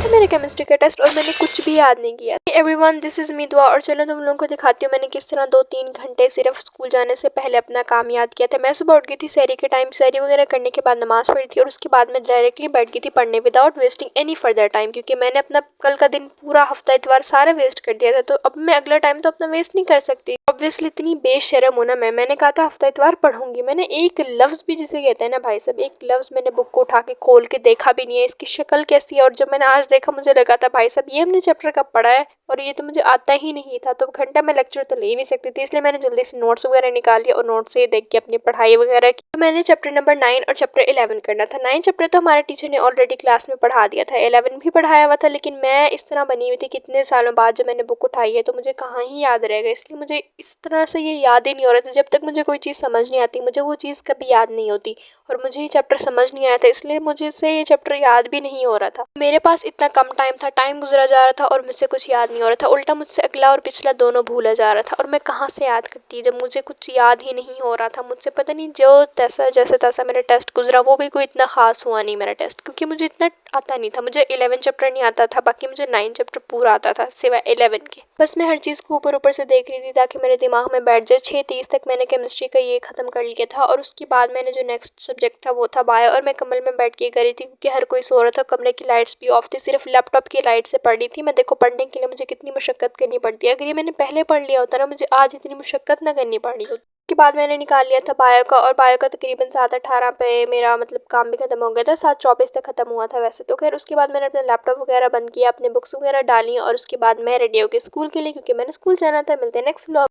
मेरे केमिस्ट्री का टेस्ट और मैंने कुछ भी याद नहीं किया। एवरीवन, दिस इज मी दुआ। और चलो तुम लोगों को दिखाती हूँ मैंने किस तरह 2-3 घंटे सिर्फ स्कूल जाने से पहले अपना काम याद किया था। मैं सुबह उठ गई थी सहरी के टाइम, सहरी वगैरह करने के बाद नमाज पढ़ी थी और उसके बाद मैं डायरेक्टली बैठ गई थी पढ़ने without wasting any further time, क्योंकि मैंने अपना कल का दिन पूरा हफ्ता इतवार सारा वेस्ट कर दिया था। तो अब मैं अगला टाइम तो अपना वेस्ट नहीं कर सकती। ऑब्वियसली इतनी बेशरम हूं ना मैंने कहा था हफ्ता इतवार पढ़ूंगी, मैंने एक लफ्ज भी जिसे कहते हैं ना भाई साहब, एक लफ्ज मैंने बुक को उठा के खोल के देखा भी नहीं है इसकी शक्ल कैसी है। और जब मैंने आज देखा मुझे लगा था भाई साहब ये हमने चैप्टर कब पढ़ा है और ये तो मुझे आता ही नहीं था। तो घंटा मैं लेक्चर तो ले ही नहीं सकती थी, इसलिए मैंने जल्दी से नोट्स वगैरह निकाल लिया और नोट्स से देख के अपनी पढ़ाई वगैरह की। तो मैंने चैप्टर नंबर 9 और चैप्टर 11 करना था। 9 चैप्टर तो हमारे टीचर ने ऑलरेडी क्लास में पढ़ा दिया था, 11 भी पढ़ाया हुआ था, लेकिन मैं इस तरह बनी हुई थी कितने सालों बाद जब मैंने बुक उठाई है तो मुझे कहाँ ही याद रहेगा, इसलिए मुझे इस तरह से ये याद ही नहीं हो रहा था। जब तक मुझे कोई चीज़ समझ नहीं आती मुझे वो चीज़ कभी याद नहीं होती, और मुझे ये चैप्टर समझ नहीं आया था इसलिए मुझे से ये चैप्टर याद भी नहीं हो रहा था। मेरे पास इतना कम टाइम था, टाइम गुजरा जा रहा था और मुझसे कुछ याद नहीं हो रहा था। उल्टा मुझसे अगला और पिछला दोनों भूला जा रहा था, और मैं कहाँ से याद करती जब मुझे कुछ याद ही नहीं हो रहा था। मुझसे पता नहीं जो तैसा जैसे तैसा मेरा टेस्ट गुजरा, वो भी कोई इतना खास हुआ नहीं मेरा टेस्ट, क्योंकि मुझे इतना आता नहीं था। मुझे 11 चैप्टर नहीं आता था, बाकी मुझे 9 चैप्टर पूरा आता था सिवाय 11 के। बस मैं हर चीज़ को ऊपर ऊपर से देख रही थी ताकि मेरे दिमाग में बैठ जाए। 6:30 तक मैंने केमिस्ट्री का ये ख़त्म कर लिया था, और उसके बाद मैंने जो नेक्स्ट सब्जेक्ट था वो था बायो, और मैं कमरे में बैठ के कर रही थी क्योंकि हर कोई सो रहा था, कमरे की लाइट्स भी ऑफ थी, सिर्फ लैपटॉप की लाइट से पढ़ रही थी मैं। देखो पढ़ने के लिए मुझे कितनी मुशक्क़त करनी पड़ती है, अगर ये मैंने पहले पढ़ लिया होता ना मुझे आज इतनी मुशक्क़त ना करनी पड़ी होती। के बाद मैंने निकाल लिया था बायो का, और बायो का तकरीबन 7:18 पे मेरा मतलब काम भी खत्म हो गया था, 7:24 तक खत्म हुआ था वैसे तो। खैर उसके बाद मैंने अपना लैपटॉप वगैरह बंद किया, अपने बुक्स वगैरह डाली, और उसके बाद मैं रेडी हो गई स्कूल के लिए क्योंकि मैंने स्कूल जाना था। मिलते हैं नेक्स्ट व्लॉग।